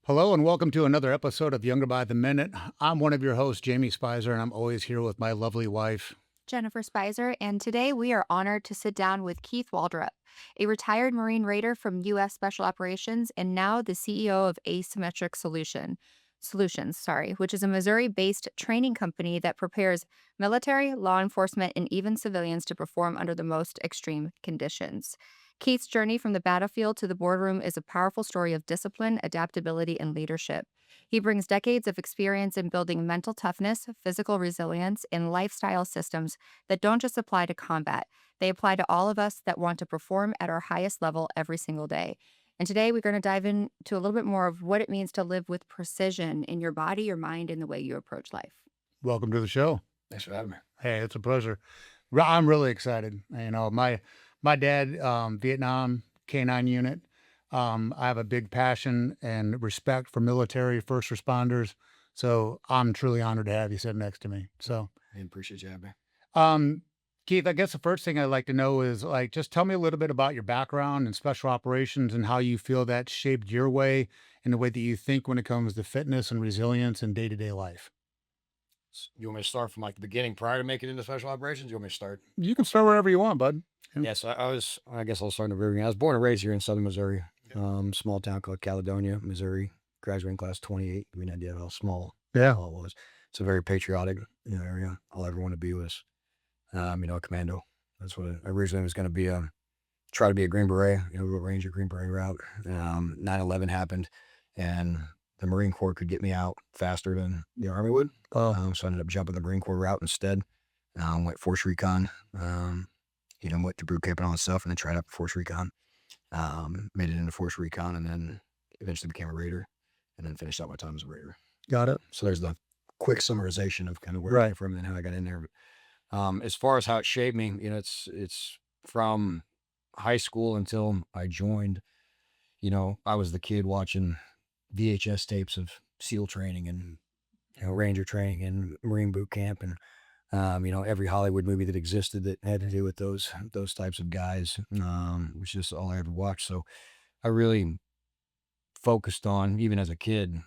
Hello and welcome to another episode of Younger by the Minute. I'm one of your hosts, Jamie Spicer, and I'm always here with my lovely wife. Jennifer Spicer, and today we are honored to sit down with Keith Waldrop, a retired Marine Raider from U.S. Special Operations and now the CEO of Asymmetric Solutions, which is a Missouri-based training company that prepares military, law enforcement, and even civilians to perform under the most extreme conditions. Keith's journey from the battlefield to the boardroom is a powerful story of discipline, adaptability, and leadership. He brings decades of experience in building mental toughness, physical resilience, and lifestyle systems that don't just apply to combat. They apply to all of us that want to perform at our highest level every single day. And today we're going to dive into a little bit more of what it means to live with precision in your body, your mind, and the way you approach life. Welcome to the show. Thanks for having me. Hey, it's a pleasure. I'm really excited. My dad, Vietnam K-9 unit. I have a big passion and respect for military first responders. So I'm truly honored to have you sitting next to me. So, I appreciate you having me. um, Keith, I guess the first thing I'd like to know is just tell me a little bit about your background in special operations and how you feel that shaped your way and the way that you think when it comes to fitness and resilience in day-to-day life. You want me to start from like the beginning prior to making it into special operations? You want me to start? You can start wherever you want, bud. Yeah. Yes, I guess I'll start in the very beginning. I was born and raised here in Southern Missouri, Yeah. small town called Caledonia, Missouri. Graduating class 28. We had an idea of how small Yeah. all it was. It's a very patriotic area. All I ever wanted to be was, a commando. That's what I originally was going to be. Try to be a Green Beret, Ranger Green Beret route. 9/11 happened, and the Marine Corps could get me out faster than the Army would. So I ended up jumping the Marine Corps route instead. Went Force Recon. Went to boot camp and all that stuff, and then tried out for Force Recon. Made it into Force Recon, and then eventually became a Raider, and then finished out my time as a Raider. Got it. So there's the quick summarization of kind of where I Right. came from and how I got in there. As far as how it shaped me, it's from high school until I joined. I was the kid watching VHS tapes of SEAL training and Ranger training and Marine boot camp and every Hollywood movie that existed that had to do with those types of guys, which is all I ever watched. So I really focused on, even as a kid,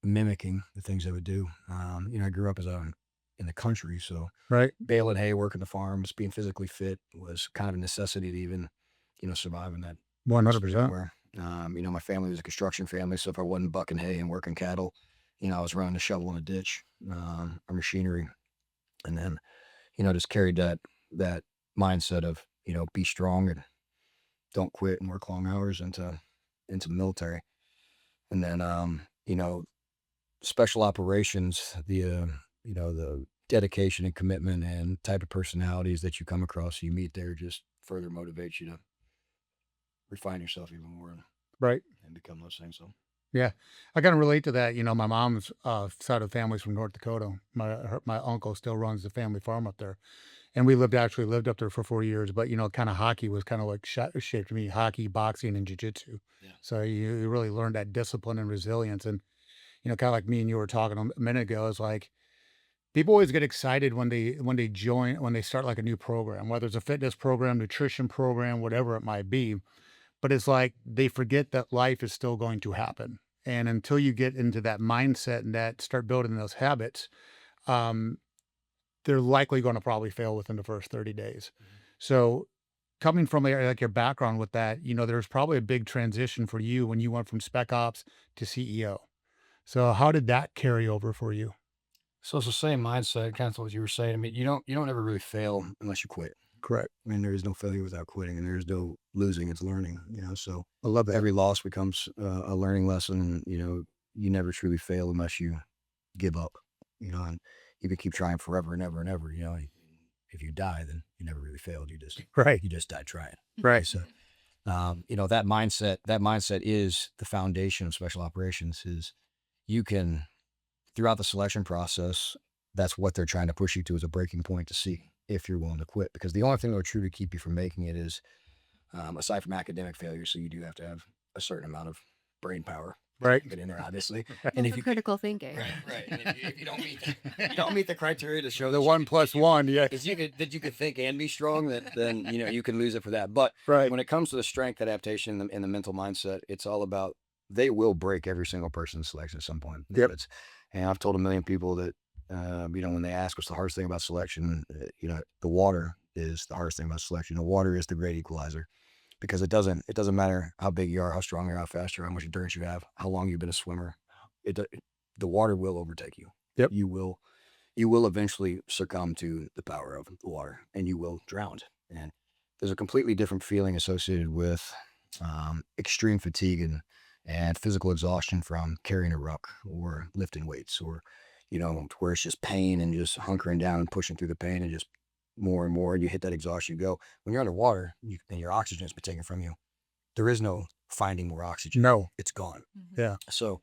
mimicking the things I would do. I grew up in the country, so Right. baling hay, working the farms, being physically fit was kind of a necessity to even, survive in that 100%. where, my family was a construction family. So if I wasn't bucking hay and working cattle, I was running a shovel in a ditch, or machinery. And then, just carried that mindset of, be strong and don't quit and work long hours into the military. And then, special operations, the dedication and commitment and type of personalities that you come across, you meet there just further motivates you to refine yourself even more Right. and become those things. So Yeah. I kind of relate to that. My mom's side of the family's from North Dakota. My uncle still runs the family farm up there. And we lived up there for 4 years. But, kind of hockey was kind of like shaped me hockey, boxing, and jujitsu. yeah, So you really learned that discipline and resilience. And, kind of like me and you were talking a minute ago, is like, people always get excited when they start like a new program, whether it's a fitness program, nutrition program, whatever it might be. But it's like they forget that life is still going to happen. And until you get into that mindset and that start building those habits, um, they're likely going to probably fail within the first 30 days. So coming from like your background with that, there's probably a big transition for you when you went from spec ops to CEO. So how did that carry over for you? so it's the same mindset, kind of what you were saying. I mean, you don't ever really fail unless you quit. Correct. I mean, there is no failure without quitting, and there is no losing. It's learning. So I love that. every loss becomes a learning lesson. And, you never truly fail unless you give up. And you can keep trying forever and ever and ever. If you die, then you never really failed. Right. You just died trying. Right. So, that mindset is the foundation of special operations. Is you can throughout the selection process, that's what they're trying to push you to as a breaking point to see if you're willing to quit. Because the only thing that will truly keep you from making it is, aside from academic failure, so you do have to have a certain amount of brain power Right. to get in there, obviously. And And for if you critical thinking. right, and if you don't meet you don't meet the criteria to show The that one plus one. Yeah. you could think and be strong, then you can lose it for that. But Right. when it comes to the strength adaptation and the mental mindset, it's all about they will break every single person's selection at some point. Yep. And I've told a million people that, when they ask what's the hardest thing about selection, the water is the hardest thing about selection. The water is the great equalizer, because it doesn't matter how big you are, how strong you are, how fast you are, how much endurance you have, how long you've been a swimmer. The water will overtake you. Yep. You will eventually succumb to the power of the water, and you will drown. And there's a completely different feeling associated with extreme fatigue and physical exhaustion from carrying a ruck or lifting weights, or where it's just pain and just hunkering down and pushing through the pain, and just more and more, and you hit that exhaustion. You go, when you're underwater and your oxygen has been taken from you, there is no finding more oxygen. No. It's gone. Yeah. So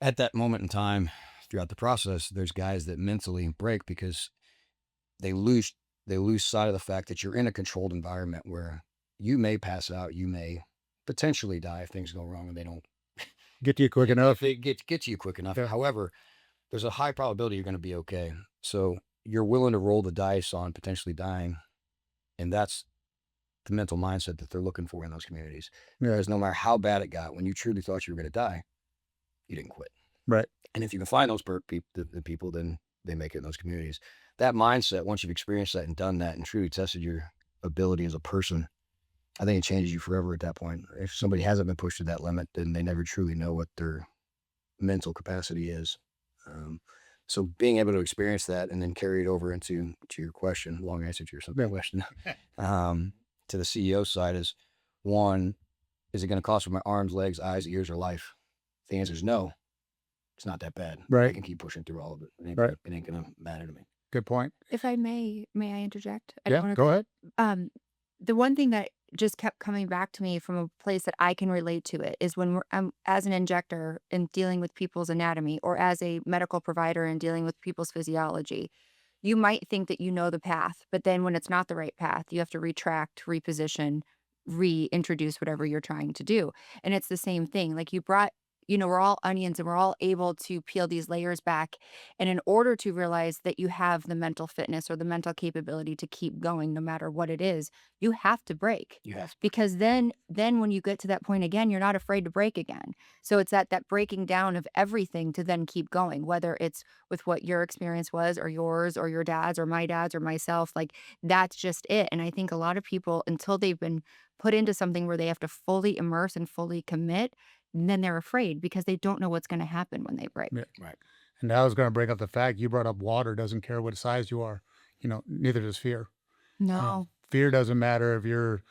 at that moment in time, throughout the process, there's guys that mentally break because they lose sight of the fact that you're in a controlled environment where you may pass out, you may potentially die if things go wrong and they don't Get to you quick enough. if it get to you quick enough. Yeah. However, there's a high probability you're going to be okay. So you're willing to roll the dice on potentially dying, and that's the mental mindset that they're looking for in those communities. Yeah. Because no matter how bad it got, when you truly thought you were going to die, you didn't quit. Right. And if you can find those the people, then they make it in those communities. That mindset, once you've experienced that and done that and truly tested your ability as a person, I think it changes you forever at that point. If somebody hasn't been pushed to that limit, then they never truly know what their mental capacity is. So being able to experience that and then carry it over to your question, long answer to your simple question, to the CEO side is, one, is it going to cost me my arms, legs, eyes, ears, or life? The answer is no. It's not that bad. Right. I can keep pushing through all of it. Right. It ain't going to matter to me. Good point. If I may I interject? I don't Yeah. wanna Go ahead. the one thing that just kept coming back to me from a place that I can relate to it is when as an injector and dealing with people's anatomy, or as a medical provider and dealing with people's physiology, you might think that you know the path, but then when it's not the right path, you have to retract, reposition, reintroduce whatever you're trying to do. And it's the same thing. Like we're all onions and we're all able to peel these layers back. And in order to realize that you have the mental fitness or the mental capability to keep going, no matter what it is, you have to break. You have to. Because then when you get to that point again, you're not afraid to break again. So it's that breaking down of everything to then keep going, whether it's with what your experience was or yours or your dad's or my dad's or myself. Like that's just it. And I think a lot of people, until they've been put into something where they have to fully immerse and fully commit, and then they're afraid because they don't know what's going to happen when they break. Yeah. Right. And I was going to bring up the fact you brought up water doesn't care what size you are. Neither does fear. No. Fear doesn't matter if you're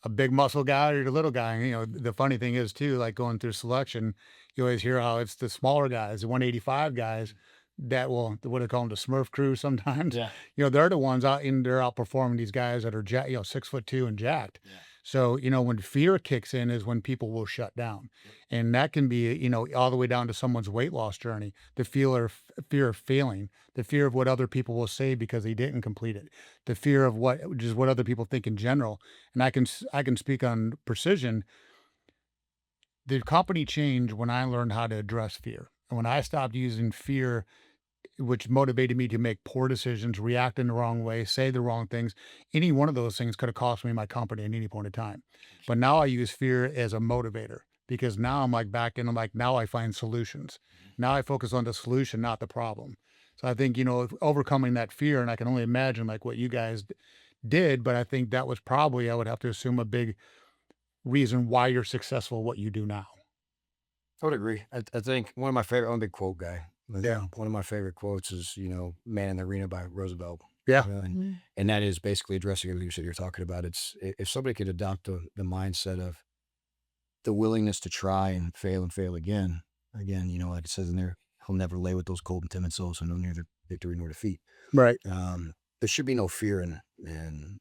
a big muscle guy or you're a little guy. The funny thing is too, like going through selection, you always hear how it's the smaller guys, the 185 guys that what do they call them, the Smurf crew sometimes. Yeah. They're the ones they're outperforming these guys that are 6'2" and jacked. Yeah. So, when fear kicks in is when people will shut down. And that can be, all the way down to someone's weight loss journey, the fear of failing, the fear of what other people will say because they didn't complete it, the fear of what other people think in general. And I can speak on Precision. The company changed when I learned how to address fear. And when I stopped using fear, which motivated me to make poor decisions, react in the wrong way, say the wrong things. Any one of those things could have cost me my company at any point in time. But now I use fear as a motivator, because now I'm like back in, now I find solutions. Now I focus on the solution, not the problem. So I think, overcoming that fear, and I can only imagine like what you guys did, but I think that was probably, I would have to assume, a big reason why you're successful at what you do now. I would agree. I think I'm a big quote guy. Yeah. One of my favorite quotes is, Man in the Arena by Roosevelt. Yeah. And that is basically addressing everything you're talking about. It's, if somebody could adopt the mindset of the willingness to try and fail again, like it says in there, he'll never lay with those cold and timid souls, and no neither victory nor defeat. Right. There should be no fear in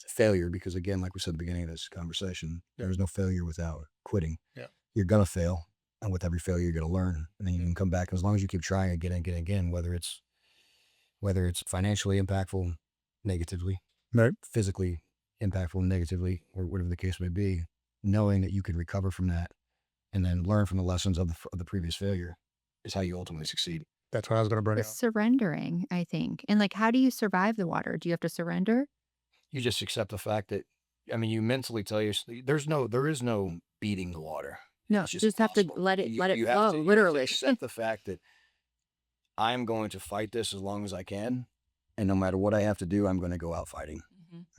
failure, because again, like we said at the beginning of this conversation, there's no failure without quitting. Yeah. You're going to fail. And with every failure, you're going to learn, and then you can come back. As long as you keep trying again and again and again, whether it's financially impactful negatively, Right. physically impactful negatively, or whatever the case may be, knowing that you can recover from that and then learn from the lessons of the previous failure is how you ultimately succeed. That's what I was going to bring up. Surrendering, I think. And how do you survive the water? Do you have to surrender? You just accept the fact that, you mentally tell there is no beating the water. No, It's you just just have to impossible. let it You, let it you have flow, to you have to literally. accept the fact that I'm going to fight this as long as I can, and no matter what I have to do, I'm going to go out fighting.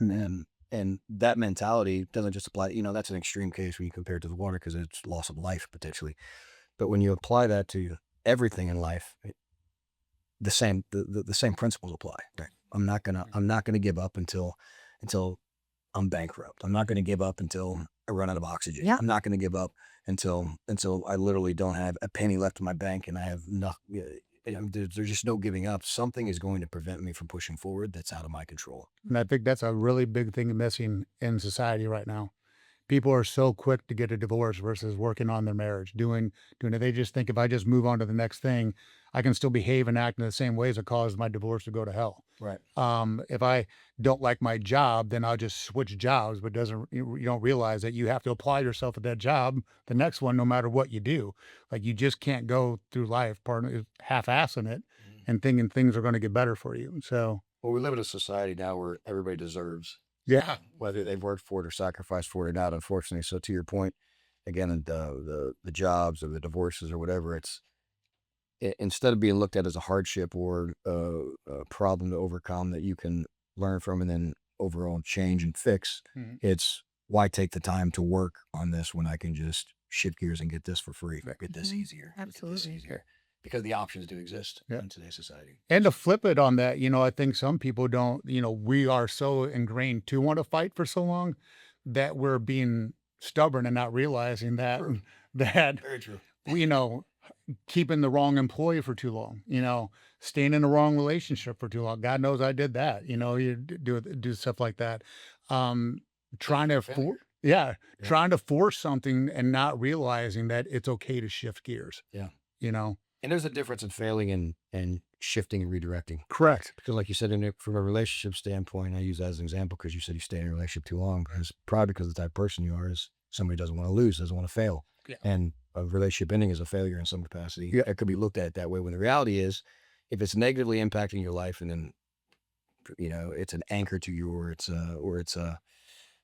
Mhm. And that mentality doesn't just apply. That's an extreme case when you compare it to the water because it's loss of life potentially. But when you apply that to everything in life, the same principles apply. Right. I'm not gonna give up until I'm bankrupt. I'm not gonna give up until I run out of oxygen. Yeah. I'm not gonna give up until I literally don't have a penny left in my bank and I have nothing. There's just no giving up. Something is going to prevent me from pushing forward that's out of my control. And I think that's a really big thing missing in society right now. People are so quick to get a divorce versus working on their marriage, doing it. They just think if I just move on to the next thing, I can still behave and act in the same ways that caused my divorce to go to hell. Right. If I don't like my job, then I'll just switch jobs, but doesn't you don't realize that you have to apply yourself at that job, the next one, no matter what you do. Like you just can't go through life half-assing it and thinking things are going to get better for you. So Well, we live in a society now where everybody deserves, yeah, whether they've worked for it or sacrificed for it or not, unfortunately. So to your point, again, the jobs or the divorces or whatever, instead of being looked at as a hardship or a problem to overcome that you can learn from and then overall change and fix, Mhm. it's why take the time to work on this when I can just shift gears and get this for free, Right. get this Mhm. easier, get this Absolutely. easier, because the options do exist Yeah. in today's society. And to flip it on that, I think some people don't, we are so ingrained to want to fight for so long that we're being stubborn and not realizing that True. that Very true. we keeping the wrong employee for too long, staying in the wrong relationship for too long. God knows I did that, you do stuff like that. Um, trying to Failure. yeah, Yeah. trying to force something and not realizing that it's okay to shift gears, Yeah. you know. And there's a difference in failing and shifting and redirecting. Correct. Because like you said, from a relationship standpoint, I use that as an example because you said you stay in a relationship too long. Because probably because the type of person you are is somebody doesn't want to lose, doesn't want to fail. Yeah. And a relationship ending is a failure in some capacity. Yeah. It could be looked at that way when the reality is if it's negatively impacting your life and then, it's an anchor to you or it's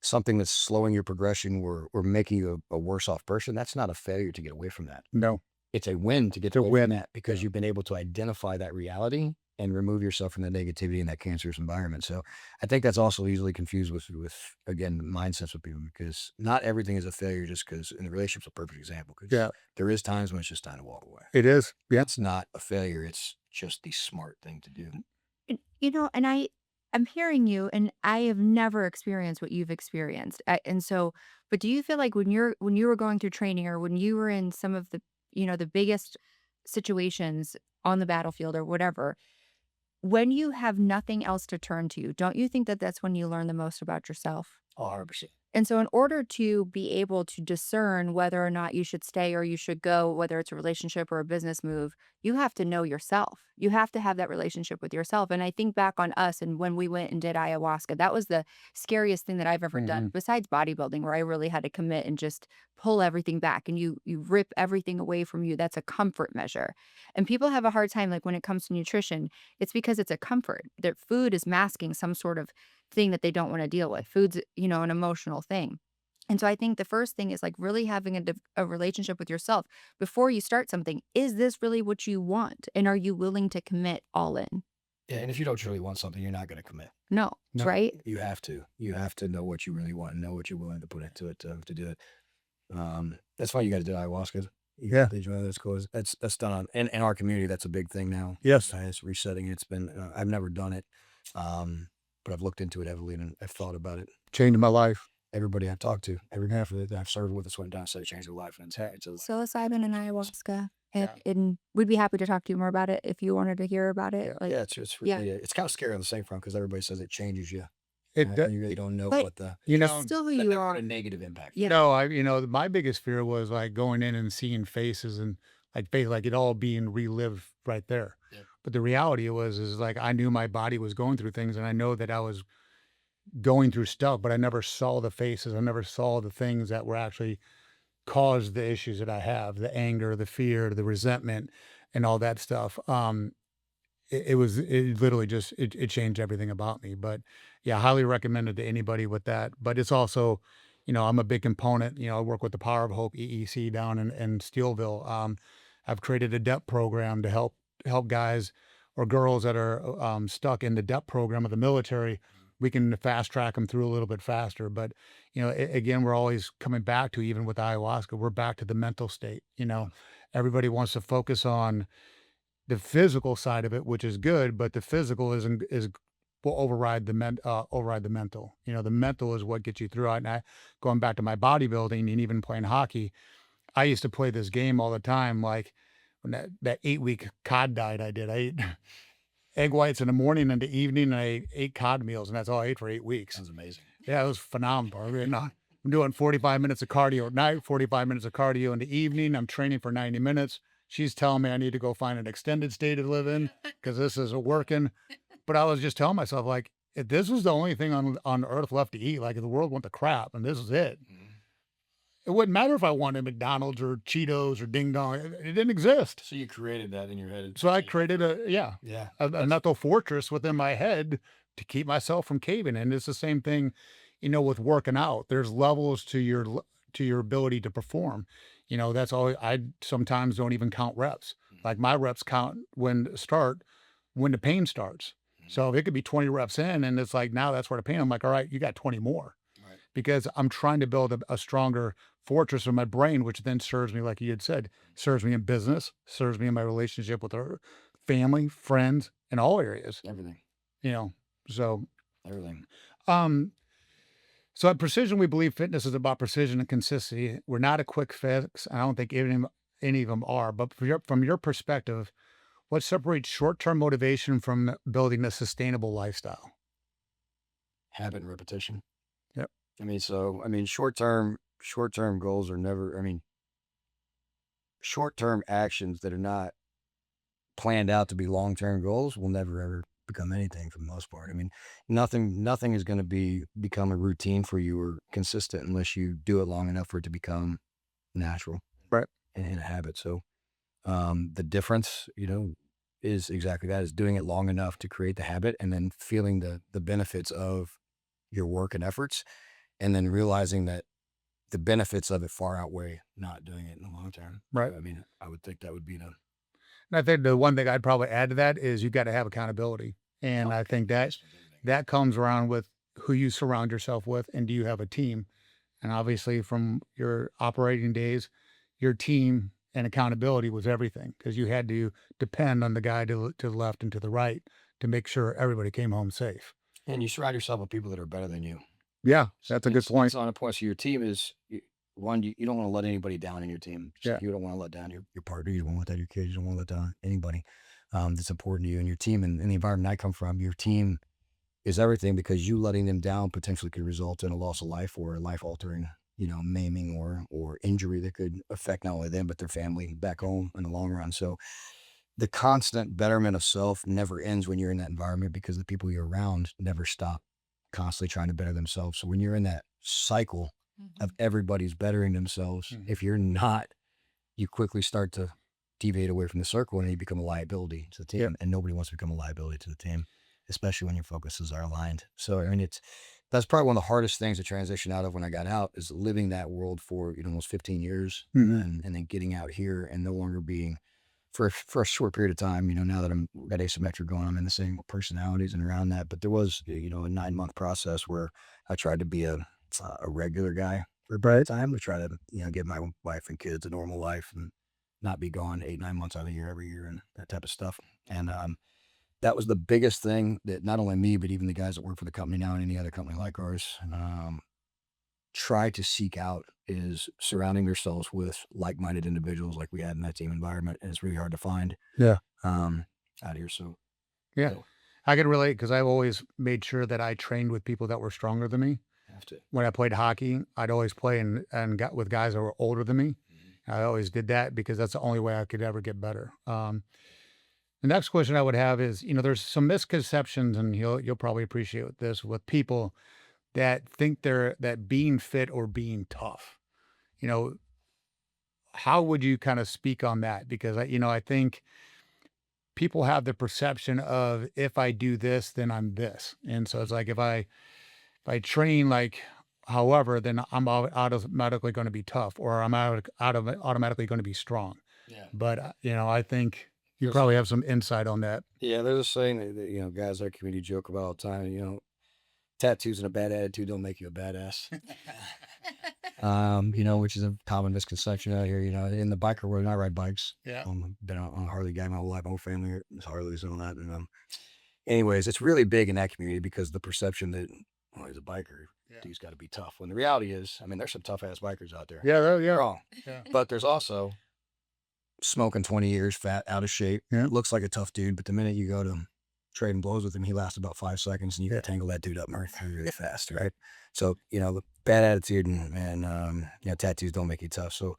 something that's slowing your progression or making you a worse off person, that's not a failure to get away from that. No, It's a win to get it's a away win. from that because you've been able to identify that reality and remove yourself from the negativity in that cancerous environment. So I think that's also easily confused with again, mindsets with people because not everything is a failure just because in the relationship's a perfect example because Yeah, there is times when it's just time to walk away. it is. Yeah. That's not a failure. It's just the smart thing to do. And I'm hearing you, and I have never experienced what you've experienced. And so, but do you feel like when you were going through training, or when you were in some of the the biggest situations on the battlefield or whatever, when you have nothing else to turn to, don't you think that that's when you learn the most about yourself? 100%. And so, in order to be able to discern whether or not you should stay or you should go, whether it's a relationship or a business move, you have to know yourself. You have to have that relationship with yourself. And I think back on us and when we went and did ayahuasca, that was the scariest thing that I've ever done, Mhm. besides bodybuilding, where I really had to commit and just pull everything back and you rip everything away from you. That's a comfort measure. And people have a hard time, like when it comes to nutrition, it's because it's a comfort. That food is masking some sort of thing that they don't want to deal with. Food's, an emotional thing. And so I think the first thing is like really having a relationship with yourself before you start something. Is this really what you want? And are you willing to commit all in? Yeah, and if you don't truly want something, you're not going to commit. No, No. right? You have to. You have to know what you really want and know what you're willing to put into it to do it. That's why you got to do ayahuasca. Yeah. That's cool. That's done in our community. That's a big thing now. Yes. It's resetting. It's been. I've never done it, but I've looked into it heavily and I've thought about it. Changed my life. Everybody I've talked to, every half of it that I've served with, it's went down, said it changed their life, and it's Psilocybin and ayahuasca. And, Yeah. and we'd be happy to talk to you more about it if you wanted to hear about it. Yeah. Like, yeah, it's yeah. really, it's kind of scary on the same front because everybody says it changes you. It, And does. you really don't know But- what the It's still who you never are. had a negative impact. Yeah. No, my biggest fear was like going in and seeing faces and like it all being relived right there. Yeah. But the reality is like I knew my body was going through things and I know that I was going through stuff, but I never saw the faces. I never saw the things that were actually caused the issues that I have, the anger, the fear, the resentment, and all that stuff. It literally just it changed everything about me. But yeah, highly recommended to anybody with that. But it's also, I'm a big component. I work with the Power of Hope EEC down in Steelville. I've created a DEP program to help guys or girls that are stuck in the DEP program of the military. We can fast track them through a little bit faster. But again, we're always coming back to, even with ayahuasca, we're back to the mental state. Everybody wants to focus on the physical side of it, which is good, but the physical is will override the mental. The mental is what gets you through it. And going back to my bodybuilding and even playing hockey, I used to play this game all the time. Like when that 8-week cod diet I did, I ate egg whites in the morning and the evening, and I ate 8 cod meals, and that's all I ate for 8 weeks. Sounds amazing. Yeah, it was phenomenal. I'm doing 45 minutes of cardio at night, 45 minutes of cardio in the evening. I'm training for 90 minutes. She's telling me I need to go find an extended state to live in because this isn't working. But I was just telling myself, like, if this was the only thing on earth left to eat, like if the world went to crap and this is it, it wouldn't matter if I wanted McDonald's or Cheetos or Ding Dong. It didn't exist. So you created that in your head. So I created Yeah. a mental fortress within my head to keep myself from caving. And it's the same thing, with working out. There's levels to your ability to perform. That's all. I sometimes don't even count reps. Like my reps count when the pain starts. So if it could be 20 reps in and it's like, now that's where the pain, I'm like, all right, you got 20 more. Right. Because I'm trying to build a stronger fortress in my brain, which then serves me, like you had said, serves me in business, serves me in my relationship with our family, friends, in all areas, Everything. So, Everything. um, so at Precision, we believe fitness is about precision and consistency. We're not a quick fix. I don't think any of them are, but from your perspective, what separates short-term motivation from building a sustainable lifestyle? Habit and repetition. Yep. Short-term goals are never, short-term actions that are not planned out to be long-term goals will never ever become anything for the most part. Nothing is going to become a routine for you or consistent unless you do it long enough for it to become natural. Right. And a habit. So, the difference, is exactly that, is doing it long enough to create the habit and then feeling the benefits of your work and efforts, and then realizing that the benefits of it far outweigh not doing it in the long term. Right. I would think that would be And I think the one thing I'd probably add to that is you got to have accountability. And I think that comes around with who you surround yourself with, and do you have a team? And obviously, from your operating days, your team and accountability was everything, because you had to depend on the guy to the left and to the right to make sure everybody came home safe. And you surround yourself with people that are better than you. Yeah, that's a good point. It's on a point. So your team is one. You don't want to let anybody down in your team. Yeah. You don't want to let down your partner. You don't want to let down your kids. You don't want to let down anybody that's important to you and your team. And in the environment I come from, your team is everything, because you letting them down potentially could result in a loss of life or a life altering, maiming or injury that could affect not only them but their family back home in the long run. So the constant betterment of self never ends when you're in that environment, because the people you're around never stop constantly trying to better themselves. So when you're in that cycle of everybody's bettering themselves, if you're not, you quickly start to deviate away from the circle and you become a liability to the team. Yep. And nobody wants to become a liability to the team, especially when your focuses are aligned. So that's probably one of the hardest things to transition out of when I got out, is living that world for almost 15 years and then getting out here and no longer being, for a short period of time, now that I'm got asymmetric going, I'm in the same personalities and around that. But there was, a 9-month process where I tried to be a regular guy for a period of time, to try to, give my wife and kids a normal life and not be gone 8-9 months out of the year every year and that type of stuff. And that was the biggest thing that not only me, but even the guys that work for the company now and any other company like ours, try to seek out, is surrounding themselves with like-minded individuals like we had in that team environment. And it's really hard to find Yeah. out here. So Yeah. so I can relate because I've always made sure that I trained with people that were stronger than me. have to. When I played hockey, I'd always play and got with guys that were older than me. I always did that because that's the only way I could ever get better. The next question I would have is, there's some misconceptions, and you'll probably appreciate this, with people that think that being fit or being tough. You know, how would you kind of speak on that? Because I think people have the perception of, if I do this, then I'm this. And so it's like, if I train like However, then I'm automatically going to be tough, or I'm automatically going to be strong. Yeah. But I think you There's probably have some insight on that. yeah, there's a saying that guys in our community joke about all the time. Tattoos and a bad attitude don't make you a badass. Which is a common misconception out here. In the biker world, and I ride bikes. Yeah. Been on a Harley guy my whole life. My whole family is Harleys and all that. And anyways, it's really big in that community because the perception that he's a biker, Yeah. dude's got to be tough. When the reality is, I mean, there's some tough ass bikers out there. Yeah. They're wrong, Yeah. but there's also smoking 20 years, fat, out of shape. Yeah. Looks like a tough dude, but the minute you go to trading blows with him, he lasts about 5 seconds, and you Yeah. can tangle that dude up really fast, right? So the bad attitude and tattoos don't make you tough. So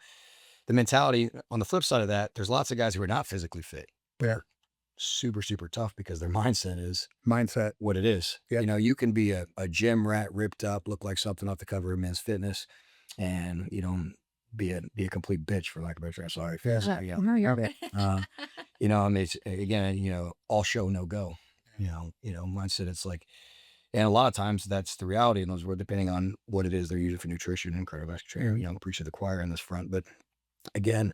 the mentality on the flip side of that, there's lots of guys who are not physically fit, but Yeah. are super super tough because their mindset is Mindset. what it is. Yeah. You can be a gym rat, ripped up, look like something off the cover of Men's Fitness, and be a complete bitch, for lack of a better term. Sorry. Yeah. No, you're Okay. I mean, it's, again, all show, no go. Mindset. It's like, and a lot of times that's the reality in those words, depending on what it is they're using for nutrition and cardiovascular training. Preach to the choir in this front, but again,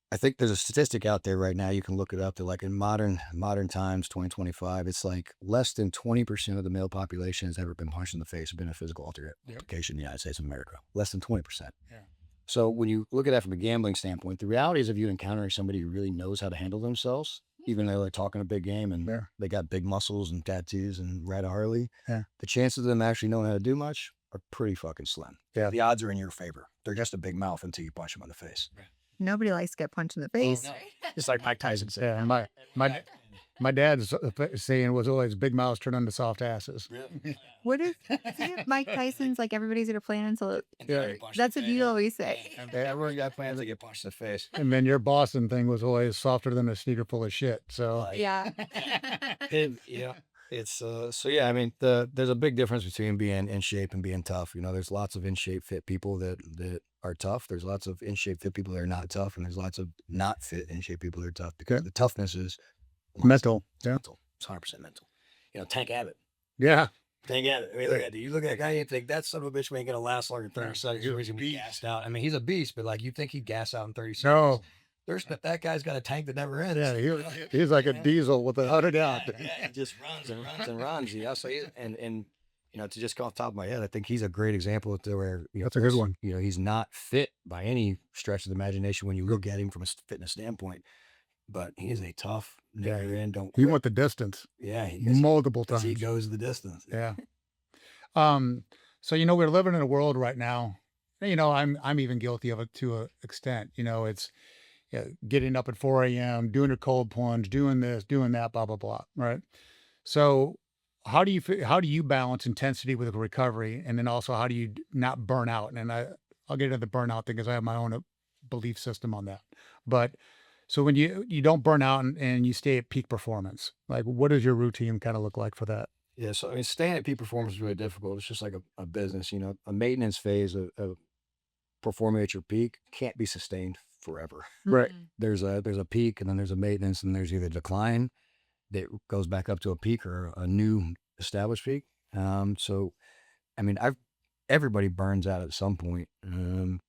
I think there's a statistic out there right now. You can look it up. They're like, in modern times, 2025, it's like less than 20% of the male population has ever been punched in the face or been a physical altercation in the United States of America. Less than 20%. Yeah. So when you look at that from a gambling standpoint, the reality is, if you encountering somebody who really knows how to handle themselves, even though they're talking a big game and Yeah. they got big muscles and tattoos and ride a Harley, Yeah. the chances of them actually knowing how to do much are pretty fucking slim. Yeah. The odds are in your favor. They're just a big mouth until you punch them in the face. Nobody likes to get punched in the face. No. Just like Mike Tyson said. Yeah. And my dad's saying was always big mouths turn into soft asses. What is isn't Mike Tyson's like everybody's gonna plan until Yeah. that's what you always say. Everyone got plans to get punched in the face. And then your Boston thing was always softer than a sneaker full of shit. So Yeah. It's so yeah. I mean, there's a big difference between being in shape and being tough. There's lots of in shape fit people that are tough. There's lots of in shape fit people that are not tough, and there's lots of not fit in shape people that are tough, because the toughness is mental. Yeah. mental. It's 100% mental. Tank Abbott. Yeah. Tank Abbott. I mean, look at you look at that guy, you think that son of a bitch ain't gonna last longer than 30 seconds. He's gonna be gassed out. I mean, he's a beast, but like, you think he'd gas out in 30 seconds? No. That guy's got a tank that never ends. Yeah. He's like a diesel with 100 out. He just runs and runs and runs. So to just go off the top of my head, I think he's a great example to where That's a good one. He's not fit by any stretch of the imagination when you look at him from a fitness standpoint, but he is a tough nigger. And He went the distance multiple times. he goes the distance. Yeah. So we're living in a world right now. I'm even guilty of it to an extent. It's getting up at 4 a.m., doing a cold plunge, doing this, doing that, blah blah blah. Right. So how do you balance intensity with recovery, and then also how do you not burn out? And I'll get into the burnout thing because I have my own belief system on that. But so when you don't burn out and you stay at peak performance, like what does your routine kind of look like for that? Yeah, so I mean, staying at peak performance is really difficult. It's just like a business, a maintenance phase of performing at your peak can't be sustained forever. Right. There's a peak, and then there's a maintenance, and there's either decline that goes back up to a peak or a new established peak. So, I mean, everybody burns out at some point. The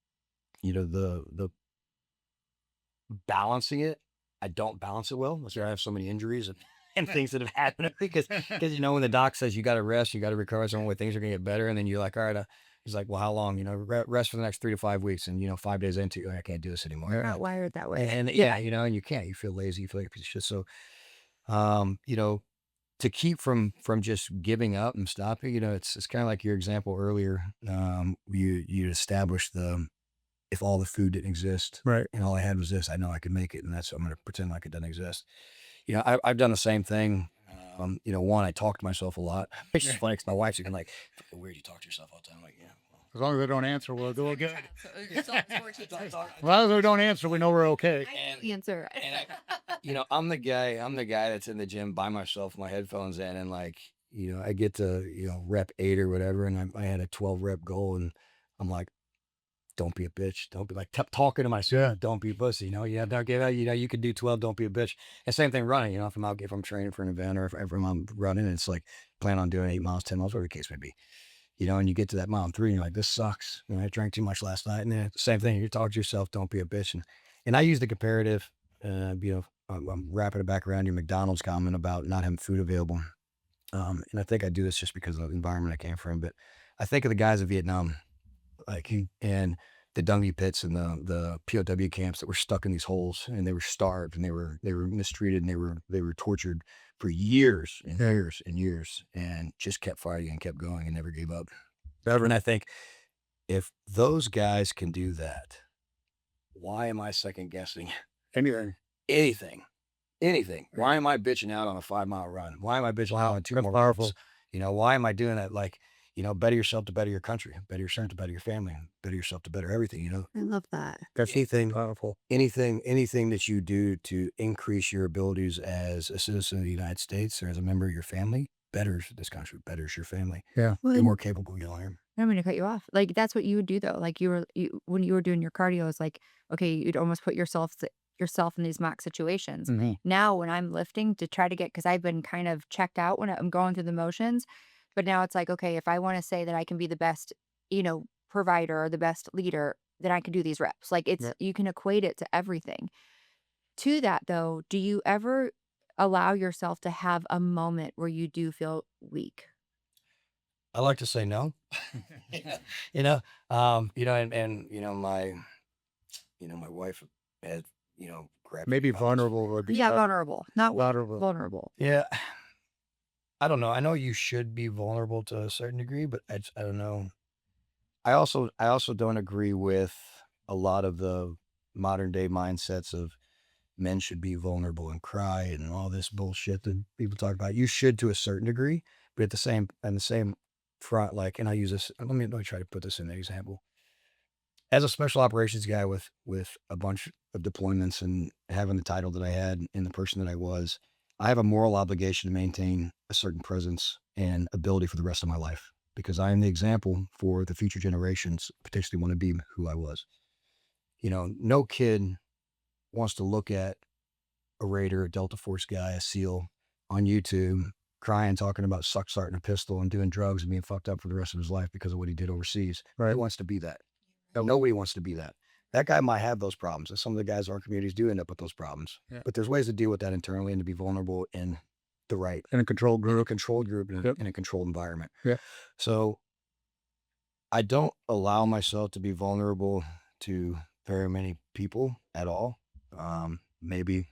balancing it, I don't balance it well. That's why I have so many injuries and things that have happened because when the doc says you got to rest, you got to recover, some way things are gonna get better, and then you're like, all right. He's like, well, how long? Rest for the next 3 to 5 weeks, and 5 days into it, I can't do this anymore. We're not wired that way. And and you can't. You feel lazy. You feel like a piece of shit. So, to keep from just giving up and stopping, it's kind of like your example earlier. You established if all the food didn't exist, Right. and all I had was this, I know I could make it, and I'm going to pretend like it doesn't exist. I've done the same thing. One, I talk to myself a lot. It's just funny because my wife's even like, weird, you talk to yourself all the time. I'm like, yeah. As long as they don't answer, we're good. It's As long as they don't answer, we know we're okay. Answer. I'm the guy that's in the gym by myself with my headphones in, and like, I get to, rep 8 or whatever. And I had a 12 rep goal, and I'm like, don't be a bitch. Don't be like talking to myself. Yeah. Don't be a pussy. Don't give out. You could do 12. Don't be a bitch. And same thing running. If I'm training for an event, or if I'm running, it's like plan on doing 8 miles, 10 miles, whatever the case may be. you know, and you get to that mile 3 and you're like, this sucks. You know, I drank too much last night. And then same thing, you talk to yourself, don't be a bitch. And I use the comparative, you know, I'm wrapping it back around your McDonald's comment about not having food available. And I think I do this just because of the environment I came from, but I think of the guys in Vietnam, like, and the Dungey pits and the POW camps that were stuck in these holes and they were starved and they were mistreated and they were tortured for years and Yeah. years and years and just kept fighting and kept going and never gave up. Never. And I think if those guys can do that, why am I second guessing Anything. anything? Anything. Why am I bitching out on a 5-mile run? Why am I bitching out on 2 That's more powerful. runs? You know, why am I doing that? Like, you know, better yourself to better your country, better yourself to better your family, better yourself to better everything, you know? I love that. That's Anything, powerful. anything that you do to increase your abilities as a citizen of the United States or as a member of your family betters this country, betters your family. Yeah. Well, You're more capable, you know. I don't mean to cut you off. Like that's what you would do though. Like when you were doing your cardio, it's like, okay, you'd almost put yourself in these mock situations. Mhm. Now when I'm lifting to try to get, because I've been kind of checked out when I'm going through the motions, but now it's like, okay, if I want to say that I can be the best, provider or the best leader, then I can do these reps. Like Yeah. you can equate it to everything. To that though, do you ever allow yourself to have a moment where you do feel weak? I like to say no. you know, and my wife had, grabbed Maybe me about this. vulnerable would be Yeah, vulnerable, not vulnerable. vulnerable. Yeah. I don't know. I know you should be vulnerable to a certain degree, but I don't know. I also don't agree with a lot of the modern day mindsets of men should be vulnerable and cry and all this bullshit that people talk about. You should to a certain degree, but at the same front, like, and I use this. Let me try to put this in an example. As a special operations guy with a bunch of deployments and having the title that I had and the person that I was, I have a moral obligation to maintain a certain presence and ability for the rest of my life because I am the example for the future generations potentially want to be who I was. You know, no kid wants to look at a Raider, a Delta Force guy, a SEAL on YouTube crying, talking about suck starting a pistol and doing drugs and being fucked up for the rest of his life because of what he did overseas. Right. Who wants to be that? Nope. Nobody wants to be that. That guy might have those problems. And some of the guys in our communities do end up with those problems. Yeah. But there's ways to deal with that internally and to be vulnerable in the right, In a controlled in a group. controlled group, in a, Yep. in a controlled environment. Yeah. So I don't allow myself to be vulnerable to very many people at all. Maybe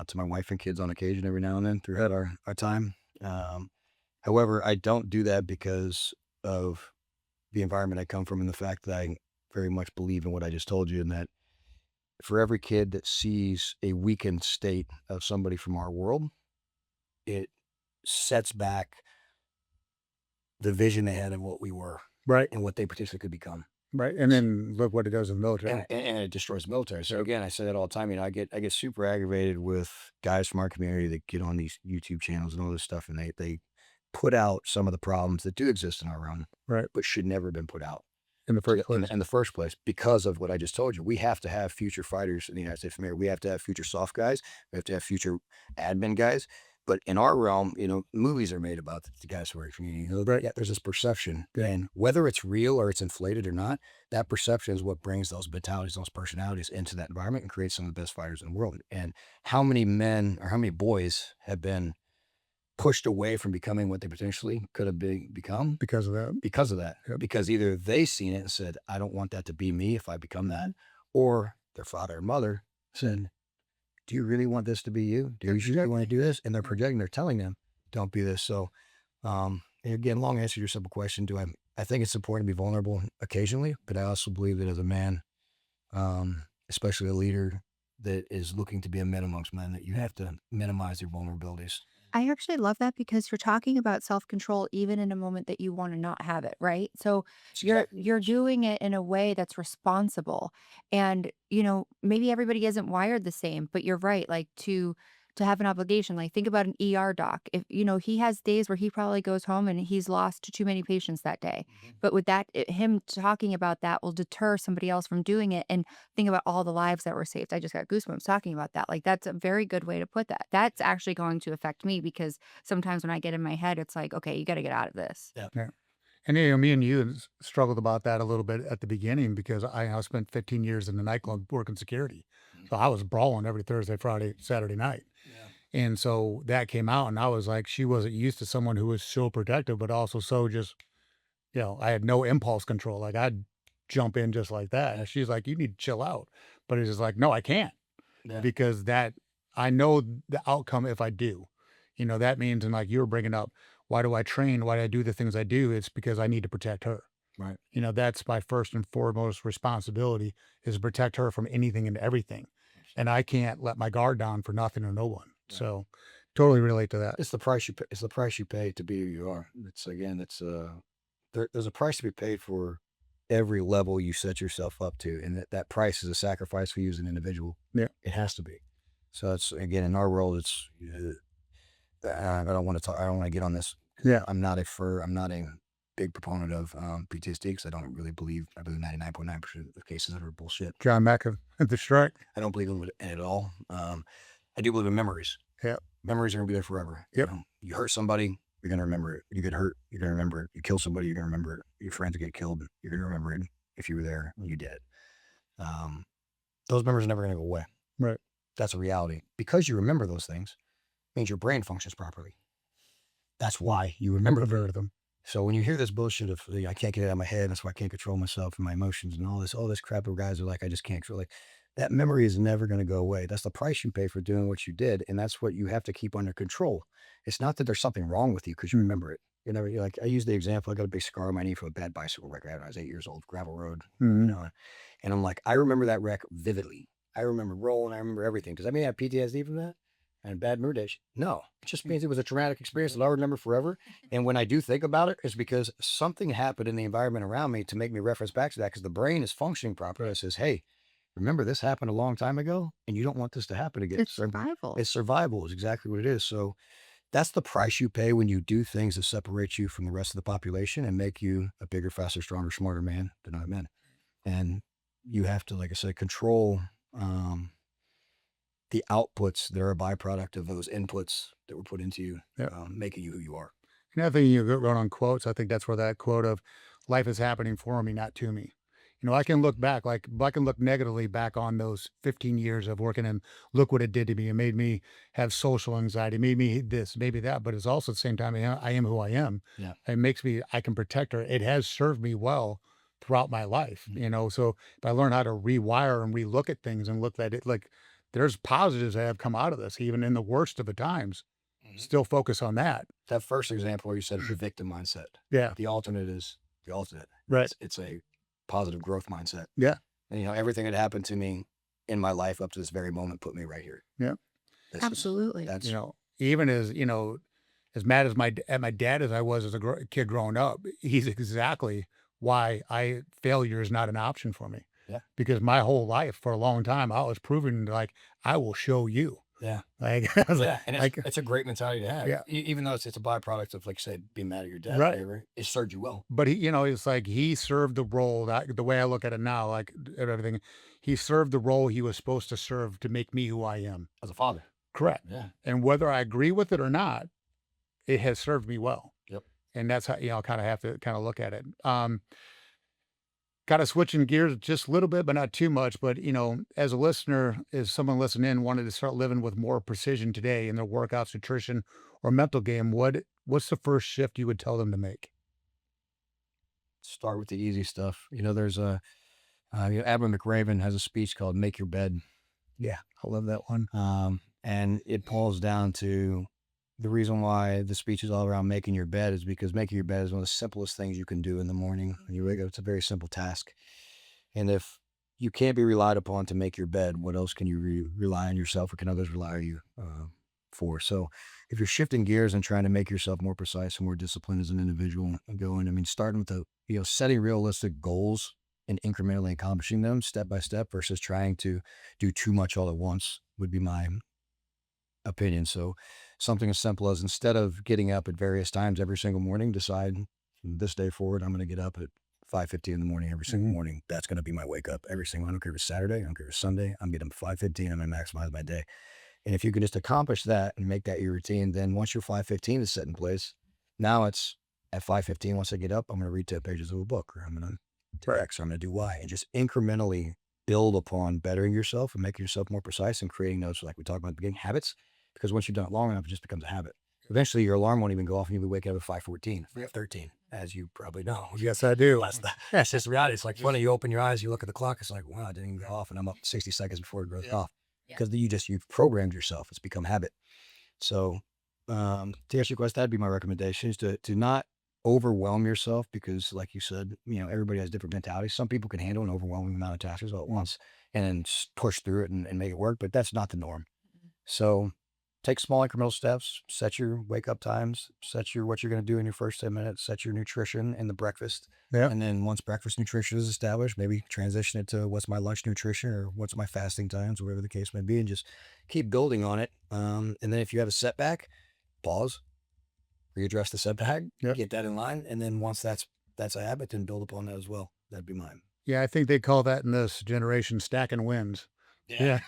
to my wife and kids on occasion every now and then throughout our time. However, I don't do that because of the environment I come from and the fact that I very much believe in what I just told you, and that for every kid that sees a weakened state of somebody from our world, it sets back the vision they had of what we were Right. and what they potentially could become. Right. And then look what it does in the military. And it destroys the military. So again, I say that all the time. You know, I get super aggravated with guys from our community that get on these YouTube channels and all this stuff, and they put out some of the problems that do exist in our realm, Right. but should never have been put out In the first place. in the first place because of what I just told you. We have to have future fighters in the United States of America. We have to have future soft guys. We have to have future admin guys. But in our realm, movies are made about the guys who are in community. Right. Yeah, there's this perception, Yeah. and whether it's real or it's inflated or not, that perception is what brings those mentalities, those personalities into that environment and creates some of the best fighters in the world. And how many men or how many boys have been pushed away from becoming what they potentially could have become Because of that. because of that? Yep. Because either they seen it and said, "I don't want that to be me if I become that," or their father or mother said, "Do you really want this to be you? Do you really want to do this?" And they're projecting, they're telling them, "Don't be this." So, again, long answer to your simple question. I think it's important to be vulnerable occasionally, but I also believe that as a man, especially a leader that is looking to be a man amongst men, that you have to minimize your vulnerabilities. I actually love that because you're talking about self-control even in a moment that you want to not have it, right? So you're doing it in a way that's responsible. And, maybe everybody isn't wired the same, but you're right, like to have an obligation. Like think about an ER doc. If he has days where he probably goes home and he's lost too many patients that day. But with that, him talking about that will deter somebody else from doing it. And think about all the lives that were saved. I just got goosebumps talking about that. Like that's a very good way to put that. That's actually going to affect me because sometimes when I get in my head, it's like, okay, you got to get out of this. Yeah. Yeah. And me and you struggled about that a little bit at the beginning because I spent 15 years in the nightclub working security. Mhm. So I was brawling every Thursday, Friday, Saturday night. Yeah. And so that came out, and I was like, she wasn't used to someone who was so protective, but also so just, I had no impulse control. Like I'd jump in just like that. And she's like, you need to chill out. But it's just like, no, I can't Yeah. because I know the outcome if I do. That means, and like you were bringing up, why do I train? Why do I do the things I do? It's because I need to protect her. Right. That's my first and foremost responsibility is to protect her from anything and everything. And I can't let my guard down for nothing or no one. Right. So totally relate to that. It's the price you pay. It's the price you pay to be who you are. There's a price to be paid for every level you set yourself up to, and that price is a sacrifice for you as an individual. Yeah. It has to be. So it's again in our world. I don't want to talk. I don't want to get on this. Yeah. I'm not a big proponent of PTSD because I don't really believe. I believe 99.9% of cases that are bullshit. John Mack of the strike. I don't believe in it at all. I do believe in memories. Yeah. Memories are gonna be there forever. Yep. You hurt somebody, you're gonna remember it. You get hurt, you're gonna remember it. You kill somebody, you're gonna remember it. Your friends get killed, you're gonna remember it. If you were there, you did. Those memories are never gonna go away. Right. That's a reality. Because you remember those things, means your brain functions properly. That's why you remember them. So when you hear this bullshit of I can't get it out of my head, that's why I can't control myself and my emotions and all this crap where guys are like, I just can't control it. That memory is never going to go away. That's the price you pay for doing what you did. And that's what you have to keep under control. It's not that there's something wrong with you because you remember it. You're like, I use the example, I got a big scar on my knee from a bad bicycle wreck when I was 8 years old, gravel road, Mhm. and I'm like, I remember that wreck vividly. I remember rolling. I remember everything. Does that mean I have PTSD from that? And bad mood days? No, it just means it was a traumatic experience that I'll remember forever. And when I do think about it, it's because something happened in the environment around me to make me reference back to that because the brain is functioning properly. It says, hey, remember this happened a long time ago and you don't want this to happen again. It's survival. It's survival is exactly what it is. So that's the price you pay when you do things that separate you from the rest of the population and make you a bigger, faster, stronger, smarter man than other men. And you have to, like I said, control the outputs that are a byproduct of those inputs that were put into you, Yeah. making you who you are. I think you wrote on quotes. I think that's where that quote of life is happening for me, not to me. I can look back, like I can look negatively back on those 15 years of working and look what it did to me. It made me have social anxiety, made me this, maybe that, but it's also at the same time, I am who I am. Yeah. It makes me, I can protect her. It has served me well throughout my life, so if I learn how to rewire and relook at things and look at it, like there's positives that have come out of this, even in the worst of the times, still focus on that. That first example where you said the victim mindset, Yeah. the alternate is the alternate. Right. It's a positive growth mindset. Yeah. And, everything that happened to me in my life up to this very moment put me right here. Yeah. Absolutely. That's Even as mad as at my dad as I was as a kid growing up, he's exactly why failure is not an option for me. Yeah. Because my whole life for a long time, I was proving like I will show you. yeah. Like, I was Yeah, and like, it's a great mentality to have. Yeah. Even though it's a byproduct of, like I said, being mad at your dad. Right. Whatever, it served you well. but it's like he served the role that the way I look at it now, like everything, he served the role he was supposed to serve to make me who I am. As a father. Correct. Yeah. And whether I agree with it or not, it has served me well. Yep. And that's how, kind of have to kind of look at it. Kind of switching gears just a little bit, but not too much. But, as a listener, as someone listening in wanted to start living with more precision today in their workouts, nutrition, or mental game, what's the first shift you would tell them to make? Start with the easy stuff. There's Admiral McRaven has a speech called "Make Your Bed." Yeah, I love that one. And it boils down to the reason why the speech is all around making your bed is because making your bed is one of the simplest things you can do in the morning when you wake up. It's a very simple task. And if you can't be relied upon to make your bed, what else can you rely on yourself or can others rely on you for? So if you're shifting gears and trying to make yourself more precise and more disciplined as an individual, starting with setting realistic goals and incrementally accomplishing them step by step versus trying to do too much all at once would be my opinion. So something as simple as instead of getting up at various times every single morning, decide from this day forward, I'm going to get up at 5:50 in the morning every single morning. That's going to be my wake up every single. I don't care if it's Saturday, I don't care if it's Sunday. I'm getting up at 5:15. I'm going to maximize my day. And if you can just accomplish that and make that your routine, then once your 5:15 is set in place, now it's At 5:15, once I get up, I'm going to read 10 pages of a book, or I'm going to do X, or I'm going to do Y, and just incrementally build upon bettering yourself and making yourself more precise and creating those, like we talked about at the beginning, habits. Because once you've done it long enough, it just becomes a habit. Eventually, your alarm won't even go off, and you'll be waking up at 5:14, 5:13, as you probably know. Yes, I do. That's just reality. It's like funny. You open your eyes, you look at the clock. It's like, wow, I didn't even go off, and I'm up 60 seconds before it goes off. Because you've programmed yourself. It's become habit. So, to answer your question, that'd be my recommendation: is to not overwhelm yourself, because, like you said, everybody has different mentalities. Some people can handle an overwhelming amount of tasks all at once and then push through it and make it work, but that's not the norm. So take small incremental steps, set your wake up times, set your what you're going to do in your first 10 minutes, set your nutrition and the breakfast. Yeah. And then once breakfast nutrition is established, maybe transition it to what's my lunch nutrition or what's my fasting times, whatever the case may be, and just keep building on it. And then if you have a setback, pause, readdress the setback, Yep. get that in line. And then once that's a habit, then build upon that as well. That'd be mine. Yeah, I think they call that in this generation stacking wins. Yeah.